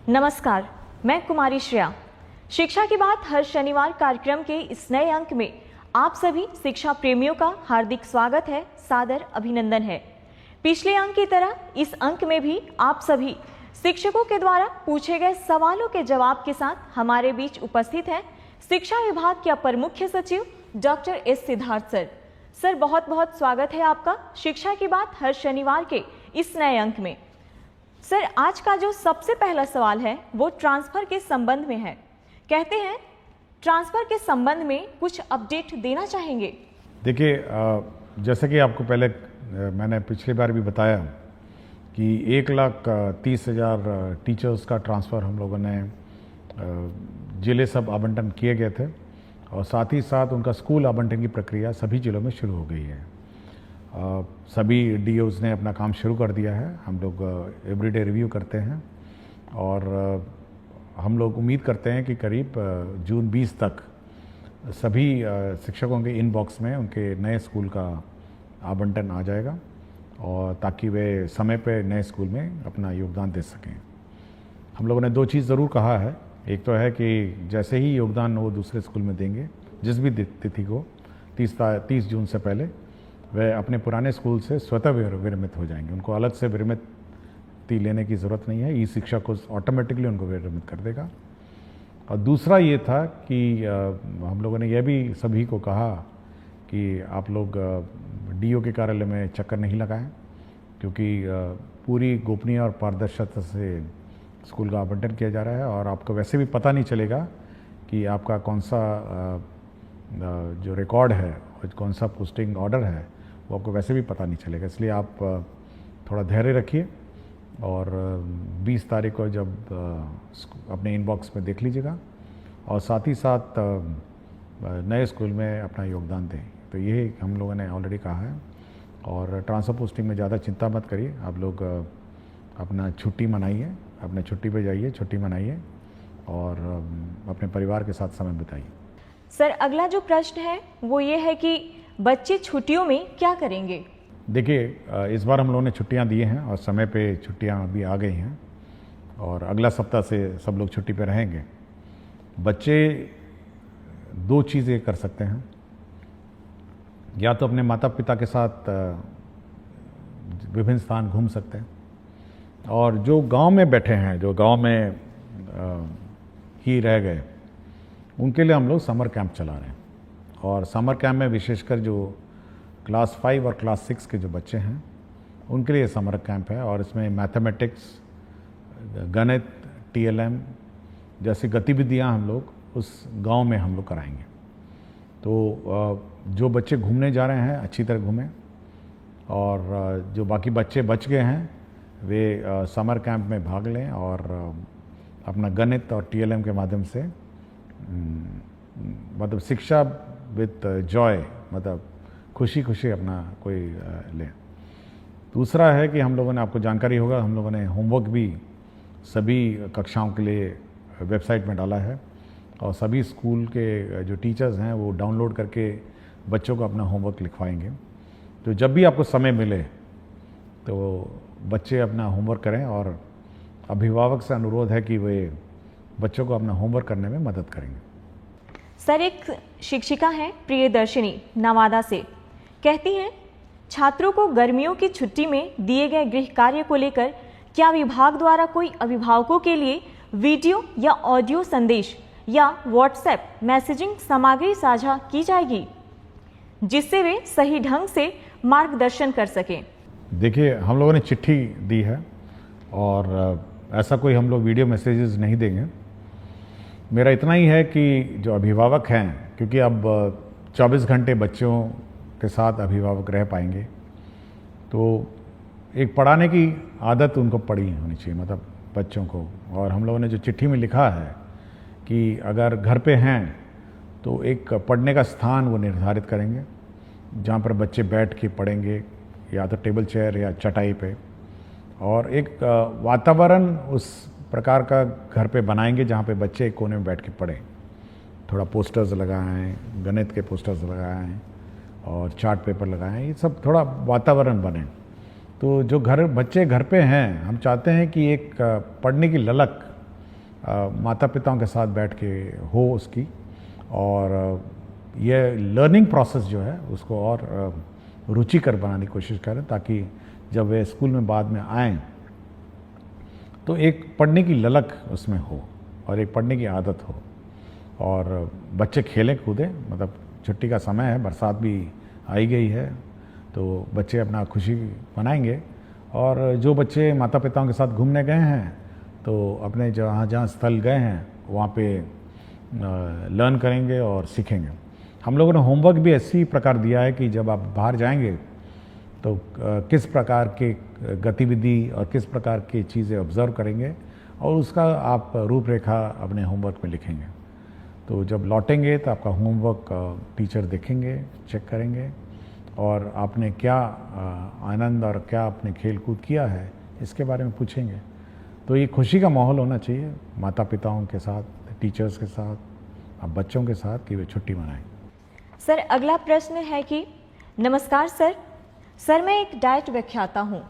नमस्कार, मैं कुमारी श्रेया। शिक्षा की बात हर शनिवार कार्यक्रम के इस नए अंक में आप सभी शिक्षा प्रेमियों का हार्दिक स्वागत है, सादर अभिनंदन है। पिछले अंक की तरह इस अंक में भी आप सभी शिक्षकों के द्वारा पूछे गए सवालों के जवाब के साथ हमारे बीच उपस्थित हैं शिक्षा विभाग के अपर मुख्य सचिव doctor S Siddharth sir. Sir, बहुत बहुत स्वागत है आपका शिक्षा की बात हर शनिवार के इस नए अंक में। सर, आज का जो सबसे पहला सवाल है वो ट्रांसफर के संबंध में है। कहते हैं ट्रांसफर के संबंध में कुछ अपडेट देना चाहेंगे। देखिए, जैसे कि आपको पहले मैंने पिछली बार भी बताया कि 1,30,000 टीचर्स का ट्रांसफ़र हम लोगों ने जिले सब आवंटन किए गए थे और साथ ही साथ उनका स्कूल आवंटन की प्रक्रिया सभी जिलों में शुरू हो गई है। सभी डीओज़ ने अपना काम शुरू कर दिया है। हम लोग एवरीडे रिव्यू करते हैं और हम लोग उम्मीद करते हैं कि करीब जून 20 तक सभी शिक्षकों के इनबॉक्स में उनके नए स्कूल का आवंटन आ जाएगा और ताकि वे समय पे नए स्कूल में अपना योगदान दे सकें। हम लोगों ने दो चीज़ ज़रूर कहा है। एक तो है कि जैसे ही योगदान वो दूसरे स्कूल में देंगे, जिस भी तिथि को 30 जून से पहले, वे अपने पुराने स्कूल से स्वतः विरमित हो जाएंगे। उनको अलग से विरमिति लेने की ज़रूरत नहीं है। ई शिक्षा को ऑटोमेटिकली उनको विरमित कर देगा। और दूसरा ये था कि हम लोगों ने यह भी सभी को कहा कि आप लोग डीओ के कार्यालय में चक्कर नहीं लगाएं, क्योंकि पूरी गोपनीय और पारदर्शिता से स्कूल का आवंटन किया जा रहा है और आपको वैसे भी पता नहीं चलेगा कि आपका कौन सा जो रिकॉर्ड है और कौन सा पोस्टिंग ऑर्डर है वो आपको वैसे भी पता नहीं चलेगा। इसलिए आप थोड़ा धैर्य रखिए और 20 तारीख को जब अपने इनबॉक्स में देख लीजिएगा और साथ ही साथ नए स्कूल में अपना योगदान दें। तो ये हम लोगों ने ऑलरेडी कहा है। और ट्रांसफ़र पोस्टिंग में ज़्यादा चिंता मत करिए। आप लोग अपना छुट्टी मनाइए, अपने छुट्टी पे जाइए, छुट्टी मनाइए और अपने परिवार के साथ समय बिताइए। सर, अगला जो प्रश्न है वो ये है कि बच्चे छुट्टियों में क्या करेंगे? देखिए, इस बार हम लोगों ने छुट्टियां दी हैं और समय पे छुट्टियां अभी आ गई हैं और अगला सप्ताह से सब लोग छुट्टी पे रहेंगे। बच्चे दो चीज़ें कर सकते हैं। या तो अपने माता पिता के साथ विभिन्न स्थान घूम सकते हैं और जो गांव में बैठे हैं, जो गांव में ही रह गए, उनके लिए हम लोग समर कैंप चला रहे हैं। और समर कैंप में विशेषकर जो क्लास 5 और क्लास 6 के जो बच्चे हैं उनके लिए समर कैंप है और इसमें मैथमेटिक्स, गणित, टीएलएम जैसी गतिविधियां हम लोग उस गांव में हम लोग कराएंगे। तो जो बच्चे घूमने जा रहे हैं अच्छी तरह घूमें और जो बाकी बच्चे बच गए हैं वे समर कैंप में भाग लें और अपना गणित और टीएलएम के माध्यम से मतलब शिक्षा विद जॉय, मतलब खुशी खुशी अपना कोई लें। दूसरा है कि हम लोगों ने, आपको जानकारी होगा, हम लोगों ने होमवर्क भी सभी कक्षाओं के लिए वेबसाइट में डाला है और सभी स्कूल के जो टीचर्स हैं वो डाउनलोड करके बच्चों को अपना होमवर्क लिखवाएंगे। तो जब भी आपको समय मिले तो बच्चे अपना होमवर्क करें और अभिभावक से अनुरोध है कि वे बच्चों को अपना होमवर्क करने में मदद करेंगे। सर, एक शिक्षिका हैं प्रियदर्शिनी नवादा से, कहती हैं छात्रों को गर्मियों की छुट्टी में दिए गए गृह कार्य को लेकर क्या विभाग द्वारा कोई अभिभावकों के लिए वीडियो या ऑडियो संदेश या व्हाट्सएप मैसेजिंग सामग्री साझा की जाएगी जिससे वे सही ढंग से मार्गदर्शन कर सकें? देखिए, हम लोगों ने चिट्ठी दी है और ऐसा कोई हम लोग वीडियो मैसेजेस नहीं देंगे। मेरा इतना ही है कि जो अभिभावक हैं, क्योंकि अब 24 घंटे बच्चों के साथ अभिभावक रह पाएंगे, तो एक पढ़ाने की आदत उनको पड़ी होनी चाहिए, मतलब बच्चों को। और हम लोगों ने जो चिट्ठी में लिखा है कि अगर घर पे हैं तो एक पढ़ने का स्थान वो निर्धारित करेंगे जहाँ पर बच्चे बैठ के पढ़ेंगे, या तो टेबल चेयर या चटाई पे, और एक वातावरण उस प्रकार का घर पे बनाएंगे जहाँ पे बच्चे एक कोने में बैठ के पढ़ें। थोड़ा पोस्टर्स लगाएं, गणित के पोस्टर्स लगाएं और चार्ट पेपर लगाएं, ये सब थोड़ा वातावरण बने। तो जो बच्चे घर पे हैं, हम चाहते हैं कि एक पढ़ने की ललक माता पिताओं के साथ बैठ के हो उसकी, और ये लर्निंग प्रोसेस जो है उसको और रुचिकर बनाने की कोशिश करें, ताकि जब वे स्कूल में बाद में आएँ तो एक पढ़ने की ललक उसमें हो और एक पढ़ने की आदत हो, और बच्चे खेलें कूदें। मतलब छुट्टी का समय है, बरसात भी आई गई है, तो बच्चे अपना खुशी मनाएंगे। और जो बच्चे माता पिताओं के साथ घूमने गए हैं तो अपने जहाँ जहाँ स्थल गए हैं वहाँ पे लर्न करेंगे और सीखेंगे। हम लोगों ने होमवर्क भी इसी प्रकार दिया है कि जब आप बाहर जाएंगे तो किस प्रकार के गतिविधि और किस प्रकार की चीज़ें ऑब्ज़र्व करेंगे, और उसका आप रूपरेखा अपने होमवर्क में लिखेंगे। तो जब लौटेंगे तो आपका होमवर्क टीचर देखेंगे, चेक करेंगे, और आपने क्या आनंद और क्या आपने खेल कूद किया है इसके बारे में पूछेंगे। तो ये खुशी का माहौल होना चाहिए माता पिताओं के साथ, टीचर्स के साथ, अब बच्चों के साथ, कि वे छुट्टी मनाएं। सर अगला प्रश्न है कि नमस्कार सर मैं एक डाइट व्याख्याता हूँ।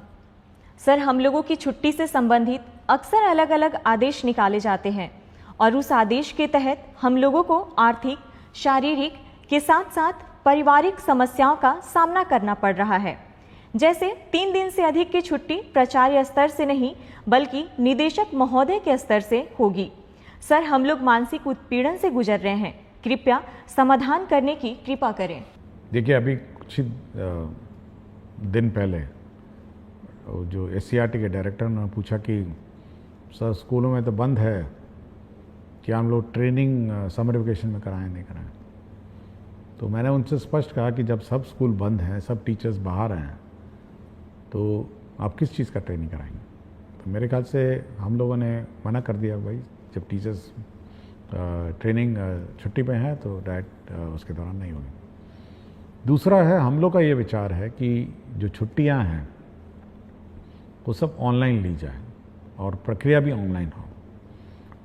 सर हम लोगों की छुट्टी से संबंधित अक्सर अलग अलग आदेश निकाले जाते हैं और उस आदेश के तहत हम लोगों को आर्थिक, शारीरिक के साथ साथ पारिवारिक समस्याओं का सामना करना पड़ रहा है। जैसे 3 दिन से अधिक की छुट्टी प्राचार्य स्तर से नहीं बल्कि निदेशक महोदय के स्तर से होगी। सर हम लोग मानसिक उत्पीड़न से गुजर रहे हैं, कृपया समाधान करने की कृपा करें। देखिए, अभी कुछ दिन पहले जो SCRT के डायरेक्टर ने पूछा कि सर स्कूलों में तो बंद है, क्या हम लोग ट्रेनिंग समर वेकेशन में कराएं नहीं कराएं। तो मैंने उनसे स्पष्ट कहा कि जब सब स्कूल बंद हैं, सब टीचर्स बाहर हैं, तो आप किस चीज़ का ट्रेनिंग कराएंगे। तो मेरे ख्याल से हम लोगों ने मना कर दिया, भाई जब टीचर्स ट्रेनिंग छुट्टी पे हैं तो डाइट उसके दौरान नहीं होगी। दूसरा है, हम लोग का ये विचार है कि जो छुट्टियां हैं वो सब ऑनलाइन ली जाए और प्रक्रिया भी ऑनलाइन हो।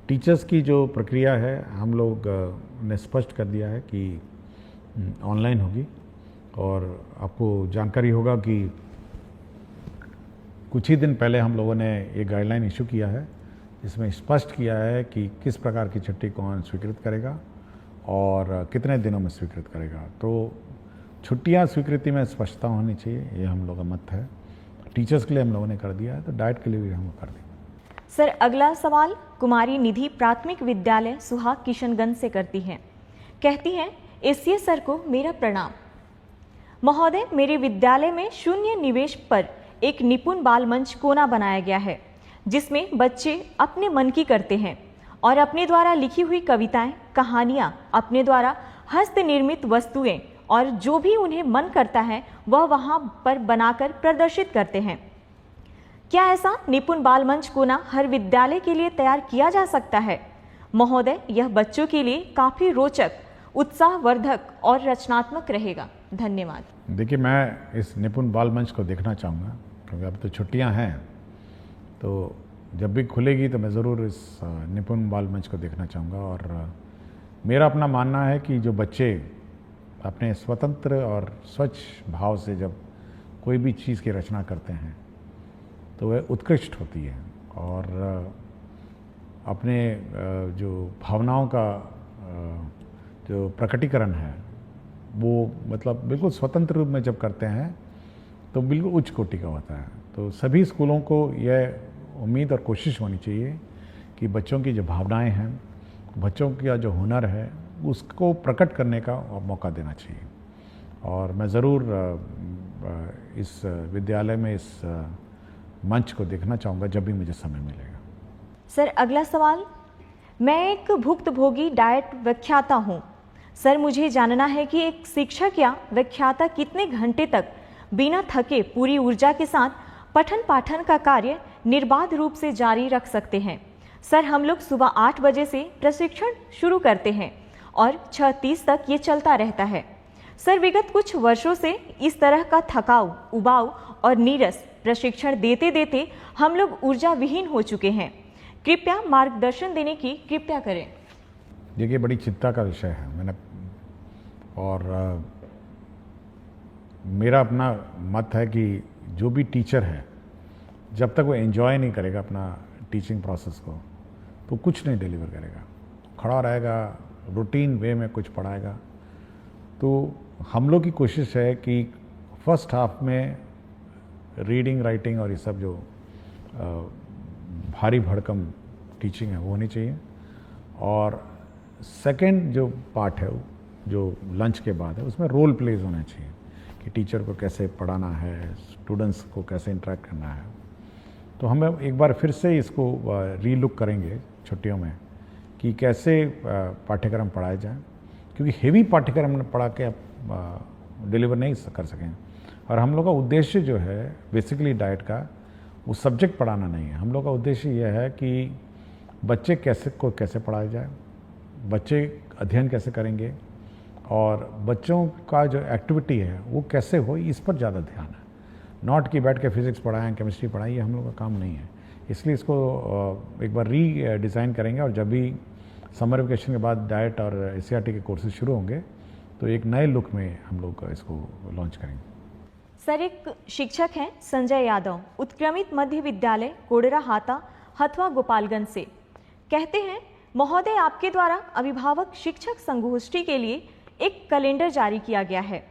टीचर्स की जो प्रक्रिया है हम लोग ने स्पष्ट कर दिया है कि ऑनलाइन होगी, और आपको जानकारी होगा कि कुछ ही दिन पहले हम लोगों ने ये गाइडलाइन इशू किया है, इसमें स्पष्ट किया है कि किस प्रकार की छुट्टी कौन स्वीकृत करेगा और कितने दिनों में स्वीकृत करेगा। तो छुट्टियां स्वीकृति में स्पष्टता होनी चाहिए, ये हम लोगों का मत है। टीचर्स के लिए हम लोगों ने कर दिया है, तो डाइट के लिए भी हम कर देंगे। सर अगला सवाल कुमारी निधि प्राथमिक विद्यालय सुहाग किशनगंज से करती हैं। कहती हैं, एसीए सर को मेरा प्रणाम। महोदय, मेरे विद्यालय में शून्य निवेश पर एक निपुण बाल मंच कोना बनाया गया है, जिसमें बच्चे अपने मन की करते हैं और अपने द्वारा लिखी हुई कविताएं, कहानियां, अपने द्वारा हस्त निर्मित वस्तुएं और जो भी उन्हें मन करता है वह वहां पर बनाकर प्रदर्शित करते हैं। क्या ऐसा निपुण बाल मंच कोना हर विद्यालय के लिए तैयार किया जा सकता है? महोदय, यह बच्चों के लिए काफी रोचक, उत्साहवर्धक और रचनात्मक रहेगा। धन्यवाद। देखिए, मैं इस निपुण बाल मंच को देखना चाहूँगा, क्योंकि अब तो छुट्टियाँ हैं, तो जब भी खुलेगी तो मैं ज़रूर इस निपुण बाल मंच को देखना चाहूँगा। और मेरा अपना मानना है कि जो बच्चे अपने स्वतंत्र और स्वच्छ भाव से जब कोई भी चीज़ की रचना करते हैं तो वह उत्कृष्ट होती है, और अपने जो भावनाओं का जो प्रकटीकरण है वो मतलब बिल्कुल स्वतंत्र रूप में जब करते हैं तो बिल्कुल उच्च कोटि का होता है। तो सभी स्कूलों को यह उम्मीद और कोशिश होनी चाहिए कि बच्चों की जो भावनाएं हैं, बच्चों का जो हुनर है, उसको प्रकट करने का मौका देना चाहिए। और मैं ज़रूर इस विद्यालय में इस मंच को देखना चाहूँगा जब भी मुझे समय मिलेगा। सर अगला सवाल, मैं एक भुक्तभोगी डाइट व्याख्याता हूँ। सर मुझे जानना है कि एक शिक्षक या व्याख्याता कितने घंटे तक बिना थके पूरी ऊर्जा के साथ पठन पाठन का कार्य निर्बाध रूप से जारी रख सकते हैं। सर हम लोग सुबह 8 बजे से प्रशिक्षण शुरू करते हैं और 6:30 तक ये चलता रहता है। सर विगत कुछ वर्षों से इस तरह का थकाऊ, उबाऊ और नीरस प्रशिक्षण देते देते हम लोग ऊर्जा विहीन हो चुके हैं। कृपया मार्गदर्शन देने की कृपया करें। देखिए, बड़ी चिंता का विषय है। मैंने और मेरा अपना मत है कि जो भी टीचर है, जब तक वो एंजॉय नहीं करेगा अपना टीचिंग प्रोसेस को, तो कुछ नहीं डिलीवर करेगा, खड़ा रहेगा, रूटीन वे में कुछ पढ़ाएगा। तो हम लोग की कोशिश है कि फर्स्ट हाफ में रीडिंग राइटिंग और ये सब जो भारी भड़कम टीचिंग है वो होनी चाहिए, और सेकंड जो पार्ट है जो लंच के बाद है उसमें रोल प्लेज होना चाहिए कि टीचर को कैसे पढ़ाना है, स्टूडेंट्स को कैसे इंटरेक्ट करना है। तो हम एक बार फिर से इसको रीलुक करेंगे छुट्टियों में कि कैसे पाठ्यक्रम पढ़ाए जाए, क्योंकि हेवी पाठ्यक्रम पढ़ा के आप डिलीवर नहीं कर सकें। और हम लोग का उद्देश्य जो है बेसिकली डाइट का वो सब्जेक्ट पढ़ाना नहीं है। हम लोग का उद्देश्य यह है कि बच्चे कैसे पढ़ाया जाए, बच्चे अध्ययन कैसे करेंगे और बच्चों का जो एक्टिविटी है वो कैसे हो, इस पर ज़्यादा ध्यान है। नॉट कि बैठ के फिजिक्स पढ़ाएं, केमिस्ट्री पढ़ाएं, ये हम लोग का काम नहीं है। इसलिए इसको एक बार डिज़ाइन करेंगे, और जब भी समर वेकेशन के बाद डाइट और एससीईआरटी के कोर्सेज शुरू होंगे तो एक नए लुक में हम लोग इसको लॉन्च करेंगे। सर, एक शिक्षक हैं संजय यादव, उत्क्रमित मध्य विद्यालय कोडरा हाता, हथवा, गोपालगंज से, कहते हैं, महोदय, आपके द्वारा अभिभावक शिक्षक संगोष्ठी के लिए एक कैलेंडर जारी किया गया है।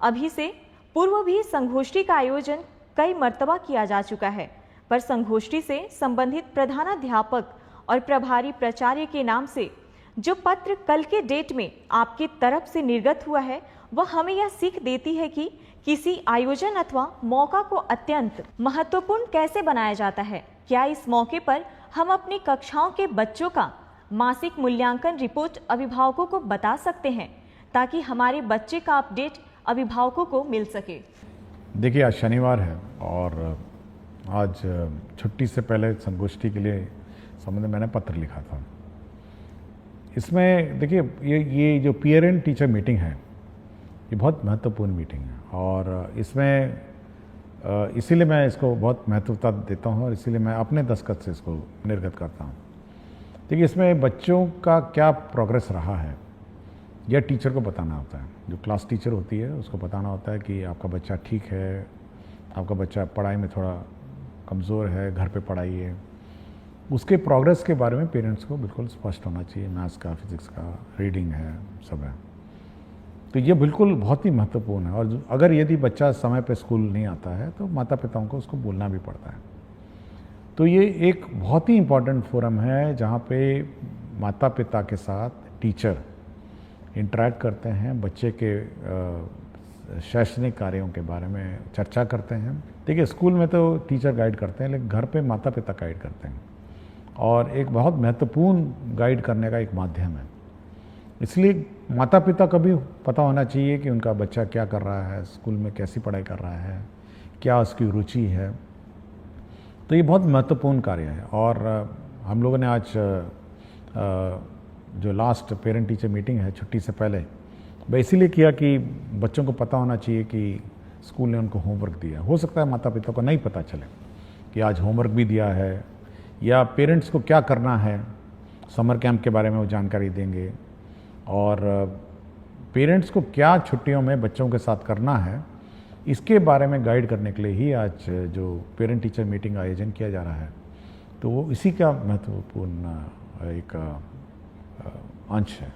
अभी से पूर्व भी संगोष्ठी का आयोजन कई मर्तबा किया जा चुका है, पर संगोष्ठी से संबंधित प्रधानाध्यापक और प्रभारी प्राचार्य के नाम से जो पत्र कल के डेट में आपकी तरफ से निर्गत हुआ है वह हमें यह सीख देती है कि किसी आयोजन अथवा मौका को अत्यंत महत्वपूर्ण कैसे बनाया जाता है। क्या इस मौके पर हम अपनी कक्षाओं के बच्चों का मासिक मूल्यांकन रिपोर्ट अभिभावकों को बता सकते हैं ताकि हमारे बच्चे का अपडेट अभिभावकों को मिल सके? देखिए, आज शनिवार है और आज छुट्टी से पहले संगोष्ठी के लिए संबंध में मैंने पत्र लिखा था। इसमें देखिए, ये जो पेरेंट टीचर मीटिंग है ये बहुत महत्वपूर्ण मीटिंग है, और इसमें इसीलिए मैं इसको बहुत महत्वता देता हूँ और इसीलिए मैं अपने दस्तखत से इसको निर्गत करता हूँ। देखिए, इसमें बच्चों का क्या प्रोग्रेस रहा है यह टीचर को बताना होता है। जो क्लास टीचर होती है उसको बताना होता है कि आपका बच्चा ठीक है, आपका बच्चा पढ़ाई में थोड़ा कमज़ोर है, घर पे पढ़ाइए। उसके प्रोग्रेस के बारे में पेरेंट्स को बिल्कुल स्पष्ट होना चाहिए। मैथ्स का, फिजिक्स का, रीडिंग है, सब है। तो ये बिल्कुल बहुत ही महत्वपूर्ण है, और अगर यदि बच्चा समय पे स्कूल नहीं आता है तो माता पिताओं को उसको बोलना भी पड़ता है। तो ये एक बहुत ही इम्पॉर्टेंट फोरम है जहाँ पे माता पिता के साथ टीचर इंटरेक्ट करते हैं, बच्चे के शैक्षणिक कार्यों के बारे में चर्चा करते हैं। देखिए, स्कूल में तो टीचर गाइड करते हैं, लेकिन घर पे माता पिता गाइड करते हैं, और एक बहुत महत्वपूर्ण गाइड करने का एक माध्यम है। इसलिए माता पिता को भी पता होना चाहिए कि उनका बच्चा क्या कर रहा है, स्कूल में कैसी पढ़ाई कर रहा है, क्या उसकी रुचि है। तो ये बहुत महत्वपूर्ण कार्य है। और हम लोगों ने आज जो लास्ट पेरेंट टीचर मीटिंग है छुट्टी से पहले, वह इसीलिए किया कि बच्चों को पता होना चाहिए कि स्कूल ने उनको होमवर्क दिया। हो सकता है माता पिता को नहीं पता चले कि आज होमवर्क भी दिया है, या पेरेंट्स को क्या करना है, समर कैंप के बारे में वो जानकारी देंगे, और पेरेंट्स को क्या छुट्टियों में बच्चों के साथ करना है इसके बारे में गाइड करने के लिए ही आज जो पेरेंट टीचर मीटिंग का आयोजन किया जा रहा है। तो वो इसी का महत्वपूर्ण एक अंश है।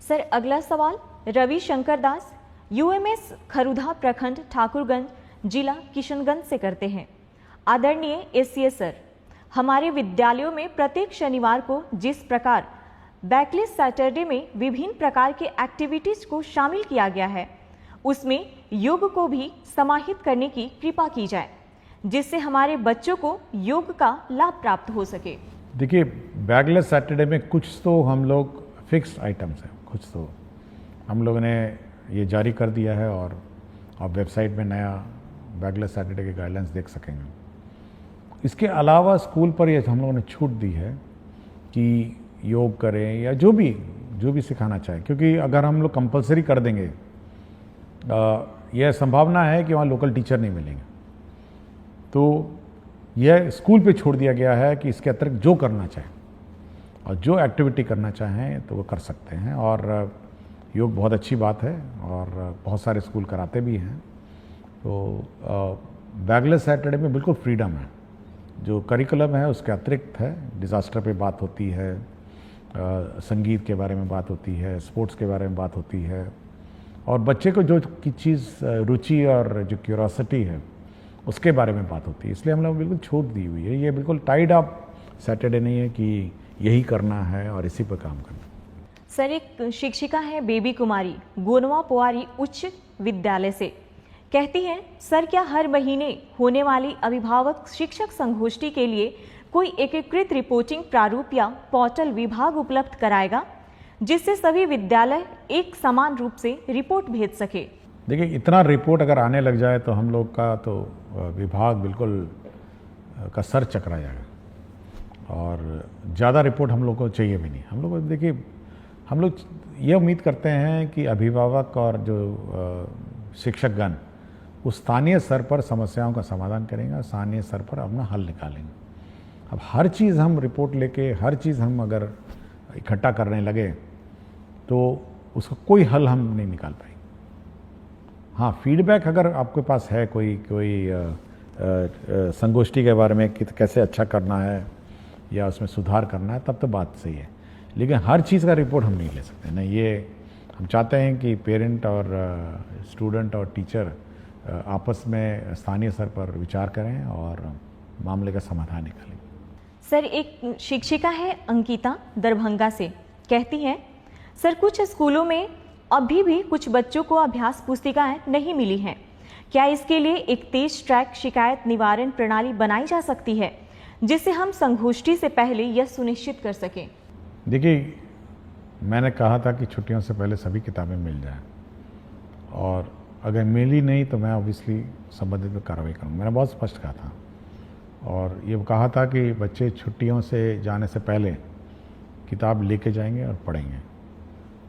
सर, अगला सवाल रवि शंकर दास, यूएमएस खरुधा प्रखंड, ठाकुरगंज, जिला किशनगंज से करते हैं। आदरणीय एससीए सर, हमारे विद्यालयों में प्रत्येक शनिवार को जिस प्रकार बैकलेस सैटरडे में विभिन्न प्रकार के एक्टिविटीज को शामिल किया गया है उसमें योग को भी समाहित करने की कृपा की जाए, जिससे हमारे बच्चों को योग का लाभ प्राप्त हो सके। देखिए, बैकलेस सैटरडे में कुछ तो हम लोग फिक्स्ड आइटम्स हैं, कुछ तो हम लोगों ने ये जारी कर दिया है, और आप वेबसाइट में नया बैकलेस सैटरडे के गाइडलाइंस देख सकेंगे। इसके अलावा स्कूल पर ये हम लोगों ने छूट दी है कि योग करें या जो भी सिखाना चाहे, क्योंकि अगर हम लोग कंपलसरी कर देंगे यह संभावना है कि वहाँ लोकल टीचर नहीं मिलेंगे। तो यह स्कूल पे छोड़ दिया गया है कि इसके अतिरिक्त जो करना चाहें और जो एक्टिविटी करना चाहें तो वो कर सकते हैं। और योग बहुत अच्छी बात है और बहुत सारे स्कूल कराते भी हैं। तो बैकलेस सैटरडे में बिल्कुल फ्रीडम है जो करिकुलम है उसके अतिरिक्त है। डिज़ास्टर पे बात होती है, संगीत के बारे में बात होती है, स्पोर्ट्स के बारे में बात होती है, और बच्चे को जो की चीज़ रुचि और जो क्यूरोसिटी है उसके बारे में बात होती है। इसलिए हम लोग बिल्कुल छूट दी हुई है। ये बिल्कुल टाइड अप सैटरडे नहीं है कि यही करना है और इसी पर काम करना। सर, एक शिक्षिका है बेबी कुमारी गोनवा पोवारी उच्च विद्यालय से, कहती हैं सर, क्या हर महीने होने वाली अभिभावक शिक्षक संगोष्ठी के लिए कोई एकीकृत रिपोर्टिंग प्रारूप या पोर्टल विभाग उपलब्ध कराएगा जिससे सभी विद्यालय एक समान रूप से रिपोर्ट भेज सके? देखिए, इतना रिपोर्ट अगर आने लग जाए तो हम लोग का तो विभाग बिल्कुल का सर चकरा जाएगा, और ज़्यादा रिपोर्ट हम लोग को चाहिए भी नहीं। हम लोग देखिए, हम लोग ये उम्मीद करते हैं कि अभिभावक और जो शिक्षकगण उस स्थानीय स्तर पर समस्याओं का समाधान करेंगे, स्थानीय स्तर पर अपना हल निकालेंगे। अब हर चीज़ हम रिपोर्ट लेके, हर चीज़ हम अगर इकट्ठा करने लगे तो उसका कोई हल हम नहीं निकाल पाएंगे। हाँ, फीडबैक अगर आपके पास है कोई संगोष्ठी के बारे में कि कैसे अच्छा करना है या उसमें सुधार करना है, तब तो बात सही है, लेकिन हर चीज़ का रिपोर्ट हम नहीं ले सकते ना। ये हम चाहते हैं कि पेरेंट और स्टूडेंट और टीचर आपस में स्थानीय स्तर पर विचार करें और मामले का समाधान निकालें। सर, एक शिक्षिका है अंकिता दरभंगा से, कहती हैं सर, कुछ स्कूलों में अभी भी कुछ बच्चों को अभ्यास पुस्तिकाएं नहीं मिली हैं। क्या इसके लिए एक तेज ट्रैक शिकायत निवारण प्रणाली बनाई जा सकती है जिससे हम संगोष्ठी से पहले यह सुनिश्चित कर सकें? देखिए, मैंने कहा था कि छुट्टियों से पहले सभी किताबें मिल जाएं, और अगर मिली नहीं तो मैं ऑब्वियसली संबंधित में कार्रवाई करूँगा। मैंने बहुत स्पष्ट कहा था, और ये कहा था कि बच्चे छुट्टियों से जाने से पहले किताब लेके जाएंगे और पढ़ेंगे।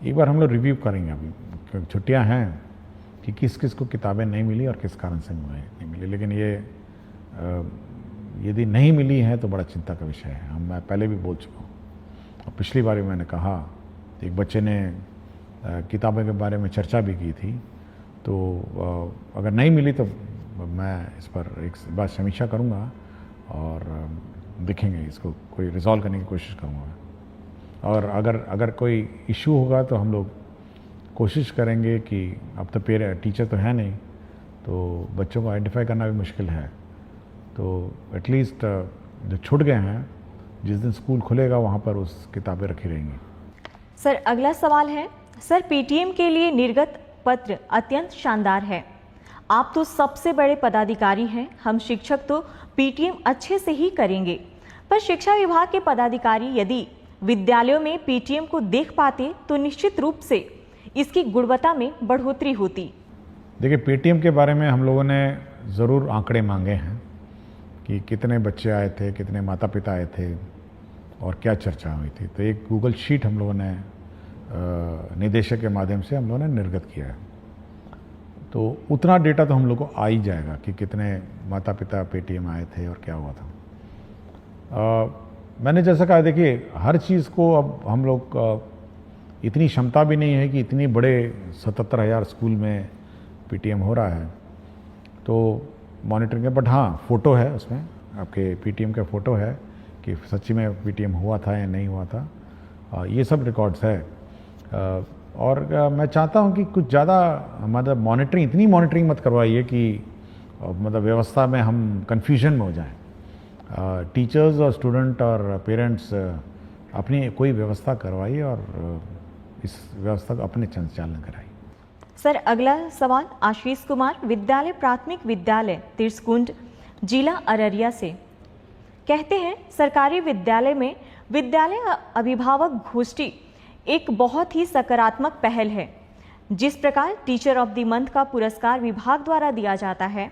एक बार हम लोग रिव्यू करेंगे अभी, क्योंकि छुट्टियां हैं, कि किस किस को किताबें नहीं मिली और किस कारण से नहीं मिली। लेकिन ये यदि नहीं मिली है तो बड़ा चिंता का विषय है। मैं पहले भी बोल चुका हूँ, और पिछली बार भी मैंने कहा, एक बच्चे ने किताबों के बारे में चर्चा भी की थी, तो अगर नहीं मिली तो मैं इस पर एक बार समीक्षा करूँगा और देखेंगे, इसको कोई रिजॉल्व करने की कोशिश करूँगा। और अगर कोई इशू होगा तो हम लोग कोशिश करेंगे कि अब तो टीचर तो है नहीं, तो बच्चों को आइडेंटिफाई करना भी मुश्किल है, तो एटलीस्ट जो छूट गए हैं, जिस दिन स्कूल खुलेगा वहाँ पर उस किताबें रखी रहेंगी। सर, अगला सवाल है, सर, पीटीएम के लिए निर्गत पत्र अत्यंत शानदार है। आप तो सबसे बड़े पदाधिकारी हैं, हम शिक्षक तो पीटीएम अच्छे से ही करेंगे, पर शिक्षा विभाग के पदाधिकारी यदि विद्यालयों में पीटीएम को देख पाते तो निश्चित रूप से इसकी गुणवत्ता में बढ़ोतरी होती। देखिए, पीटीएम के बारे में हम लोगों ने ज़रूर आंकड़े मांगे हैं कि कितने बच्चे आए थे, कितने माता पिता आए थे और क्या चर्चा हुई थी। तो एक गूगल शीट हम लोगों ने निदेशक के माध्यम से हम लोगों ने निर्गत किया है, तो उतना डेटा तो हम लोग को आ ही जाएगा कि कितने माता पिता पेटीएम आए थे और क्या हुआ था। मैंने जैसा कहा, देखिए, हर चीज़ को अब हम लोग इतनी क्षमता भी नहीं है कि इतनी बड़े 77,000 स्कूल में पीटीएम हो रहा है, तो मॉनिटरिंग है। बट हाँ, फ़ोटो है उसमें, आपके पीटीएम का फ़ोटो है कि सच्ची में पीटीएम हुआ था या नहीं हुआ था, ये सब रिकॉर्ड्स है। और मैं चाहता हूँ कि कुछ ज़्यादा मतलब मॉनिटरिंग, इतनी मॉनिटरिंग मत करवाइए कि मतलब व्यवस्था में हम कन्फ्यूजन में हो जाएं। टीचर्स और स्टूडेंट और पेरेंट्स अपनी कोई व्यवस्था करवाइए और इस व्यवस्था को अपने संचालन कराइए। सर, अगला सवाल आशीष कुमार विद्यालय प्राथमिक विद्यालय तिरसकुंड जिला अररिया से, कहते हैं सरकारी विद्यालय में विद्यालय अभिभावक गोष्ठी एक बहुत ही सकारात्मक पहल है। जिस प्रकार टीचर ऑफ द मंथ का पुरस्कार विभाग द्वारा दिया जाता है,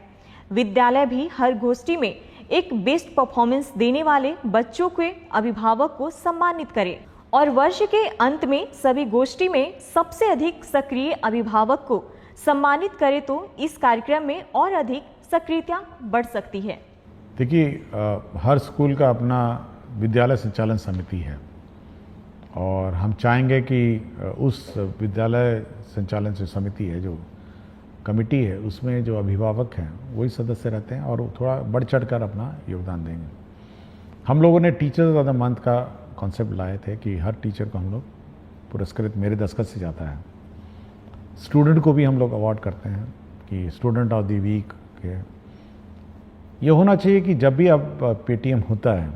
विद्यालय भी हर गोष्ठी में एक बेस्ट परफॉर्मेंस देने वाले बच्चों के अभिभावक को सम्मानित करे और वर्ष के अंत में सभी गोष्ठी में सबसे अधिक सक्रिय अभिभावक को सम्मानित करे तो इस कार्यक्रम में और अधिक सक्रियता बढ़ सकती है। देखिए, हर स्कूल का अपना विद्यालय संचालन समिति है और हम चाहेंगे कि उस विद्यालय संचालन समिति है, जो कमिटी है, उसमें जो अभिभावक हैं वही सदस्य रहते हैं और थोड़ा बढ़ चढ़ कर अपना योगदान देंगे। हम लोगों ने टीचर्स ऑफ द मंथ का कॉन्सेप्ट लाए थे कि हर टीचर को हम लोग पुरस्कृत मेरे दस्तखत से जाता है। स्टूडेंट को भी हम लोग अवार्ड करते हैं कि स्टूडेंट ऑफ द वीक के। ये होना चाहिए कि जब भी अब पेटीएम होता है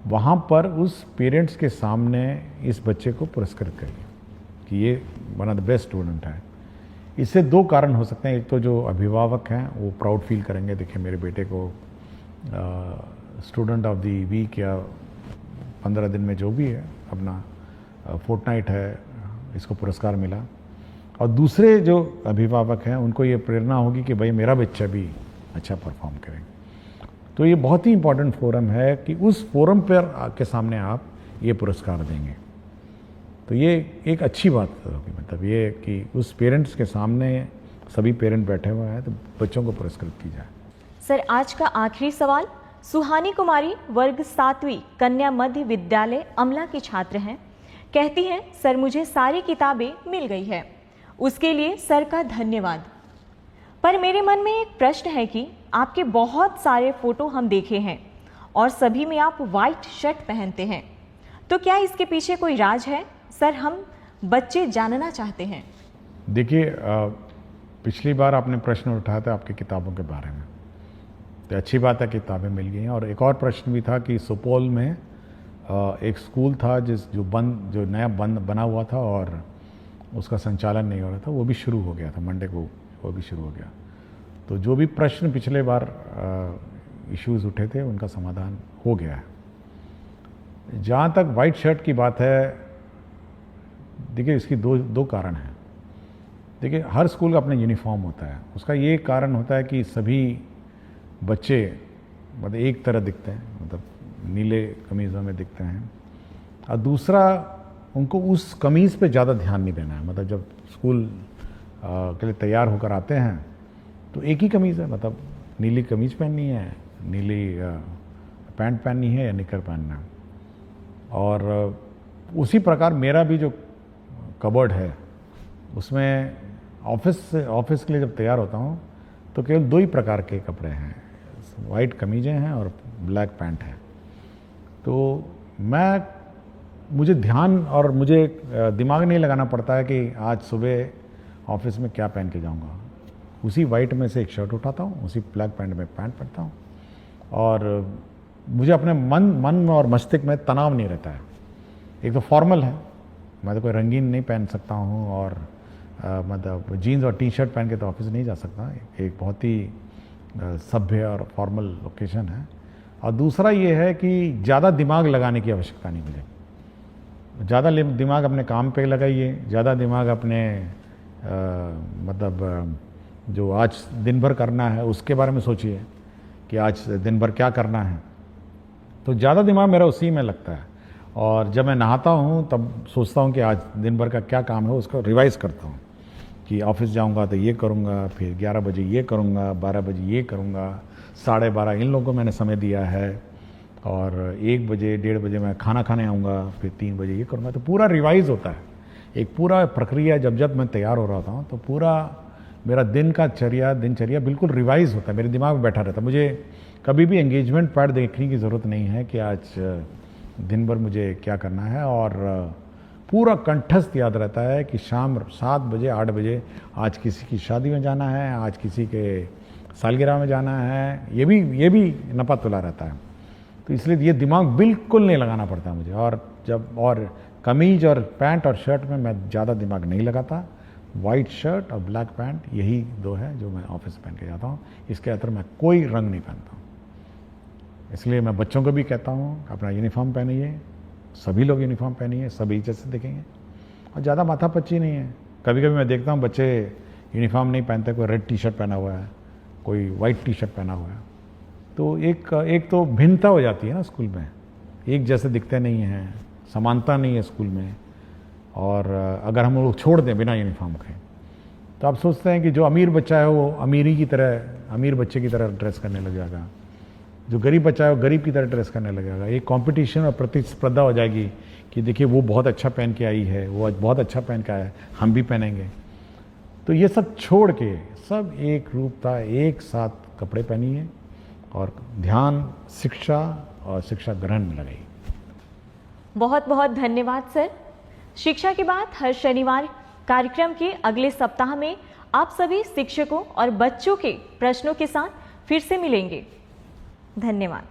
वहाँ पर उस पेरेंट्स के सामने इस बच्चे को पुरस्कृत करिए कि ये one of the best student है। इससे दो कारण हो सकते हैं। एक तो जो अभिभावक हैं वो प्राउड फील करेंगे, देखिए मेरे बेटे को स्टूडेंट ऑफ द वीक या 15 दिन में जो भी है अपना फोर्टनाइट है इसको पुरस्कार मिला। और दूसरे जो अभिभावक हैं उनको ये प्रेरणा होगी कि भाई मेरा बच्चा भी अच्छा परफॉर्म करे। तो ये बहुत ही इम्पोर्टेंट फोरम है कि उस फोरम पर के सामने आप ये पुरस्कार देंगे, तो ये एक अच्छी बात होगी। मतलब ये कि उस पेरेंट्स के सामने सभी पेरेंट बैठे हुए हैं तो बच्चों को पुरस्कृत की जाए। सर, आज का आखिरी सवाल। सुहानी कुमारी वर्ग 7वीं कन्या मध्य विद्यालय अमला की छात्र हैं। कहती हैं, सर मुझे सारी किताबें मिल गई है, उसके लिए सर का धन्यवाद। पर मेरे मन में एक प्रश्न है कि आपके बहुत सारे फोटो हम देखे हैं और सभी में आप वाइट शर्ट पहनते हैं, तो क्या इसके पीछे कोई राज है? सर, हम बच्चे जानना चाहते हैं। देखिए, पिछली बार आपने प्रश्न उठाया था आपकी किताबों के बारे में, तो अच्छी बात है किताबें मिल गई हैं। और एक और प्रश्न भी था कि सुपौल में एक स्कूल था जो नया बना हुआ था और उसका संचालन नहीं हो रहा था, वो भी शुरू हो गया था मंडे को, वो भी शुरू हो गया। तो जो भी प्रश्न पिछले बार इश्यूज़ उठे थे उनका समाधान हो गया है। जहाँ तक वाइट शर्ट की बात है, देखिए इसकी दो कारण हैं। देखिए, हर स्कूल का अपना यूनिफॉर्म होता है, उसका ये कारण होता है कि सभी बच्चे मतलब एक तरह दिखते हैं, मतलब नीले कमीज़ों में दिखते हैं। और दूसरा, उनको उस कमीज़ पे ज़्यादा ध्यान नहीं देना है। मतलब जब स्कूल के लिए तैयार होकर आते हैं तो एक ही कमीज़ है, मतलब नीली कमीज़ पहननी है, नीली पैंट पहननी है या निकर पहनना है। और उसी प्रकार मेरा भी जो कबर्ड है उसमें ऑफिस के लिए जब तैयार होता हूँ तो केवल दो ही प्रकार के कपड़े हैं, वाइट कमीज़ें हैं और ब्लैक पैंट है। तो मुझे ध्यान और मुझे दिमाग नहीं लगाना पड़ता है कि आज सुबह ऑफिस में क्या पहन के जाऊंगा। उसी वाइट में से एक शर्ट उठाता हूँ, उसी ब्लैक पैंट में पैंट पहनता हूँ और मुझे अपने मन और मस्तिष्क में तनाव नहीं रहता है। एक तो फॉर्मल है, मैं तो कोई रंगीन नहीं पहन सकता हूँ और मतलब जीन्स और टी शर्ट पहन के तो ऑफिस नहीं जा सकता। एक बहुत ही सभ्य और फॉर्मल ओकेशन है। और दूसरा ये है कि ज़्यादा दिमाग लगाने की आवश्यकता नहीं मुझे। ज़्यादा दिमाग अपने काम पे लगाइए, ज़्यादा दिमाग अपने मतलब जो आज दिन भर करना है उसके बारे में सोचिए कि आज दिन भर क्या करना है। तो ज़्यादा दिमाग मेरा उसी में लगता है। और जब मैं नहाता हूँ तब सोचता हूँ कि आज दिन भर का क्या काम है, उसको रिवाइज़ करता हूँ कि ऑफिस जाऊँगा तो ये करूँगा, फिर 11 बजे ये करूँगा, 12 बजे ये करूँगा, 12:30 इन लोगों को मैंने समय दिया है और 1 बजे 1:30 बजे मैं खाना खाने आऊँगा, फिर 3 बजे ये करूँगा। तो पूरा रिवाइज़ होता है, एक पूरा प्रक्रिया। जब मैं तैयार हो रहा था तो पूरा मेरा दिनचर्या बिल्कुल रिवाइज़ होता है, मेरे दिमाग में बैठा रहता है। मुझे कभी भी एंगेजमेंट पैड देखने की ज़रूरत नहीं है कि आज दिन भर मुझे क्या करना है। और पूरा कंठस्थ याद रहता है कि शाम 7 बजे 8 बजे आज किसी की शादी में जाना है, आज किसी के सालगिरह में जाना है, ये भी नपा तुला रहता है। तो इसलिए ये दिमाग बिल्कुल नहीं लगाना पड़ता मुझे। और कमीज और पैंट और शर्ट में मैं ज़्यादा दिमाग नहीं लगाता। वाइट शर्ट और ब्लैक पैंट यही दो है जो मैं ऑफिस पहन के जाता हूँ। इसके अंदर मैं कोई रंग नहीं पहनता हूँ। इसलिए मैं बच्चों को भी कहता हूँ अपना यूनिफॉर्म पहनिए, सभी लोग यूनिफॉर्म पहनिए, सब इज्जत से दिखेंगे और ज़्यादा माथापच्ची नहीं है। कभी कभी मैं देखता हूँ बच्चे यूनिफॉर्म नहीं पहनते, कोई रेड टी शर्ट पहना हुआ है, कोई वाइट टी शर्ट पहना हुआ है, तो एक तो भिन्नता हो जाती है ना स्कूल में, एक जैसे दिखते नहीं हैं, समानता नहीं है स्कूल में। और अगर हम लोग छोड़ दें बिना यूनिफॉर्म के तो आप सोचते हैं कि जो अमीर बच्चा है वो अमीर बच्चे की तरह ड्रेस करने लग जाएगा, जो गरीब बच्चा है वो गरीब की तरह ड्रेस करने लगेगा। एक कंपटीशन और प्रतिस्पर्धा हो जाएगी कि देखिए वो बहुत अच्छा पहन के आई है, वो बहुत अच्छा पहन के आया है, हम भी पहनेंगे। तो ये सब छोड़ के सब एक रूपता, एक साथ कपड़े पहनिए और ध्यान शिक्षा और शिक्षा ग्रहण में लगाइए। बहुत बहुत धन्यवाद सर। शिक्षा की बात हर शनिवार कार्यक्रम के अगले सप्ताह में आप सभी शिक्षकों और बच्चों के प्रश्नों के साथ फिर से मिलेंगे। धन्यवाद।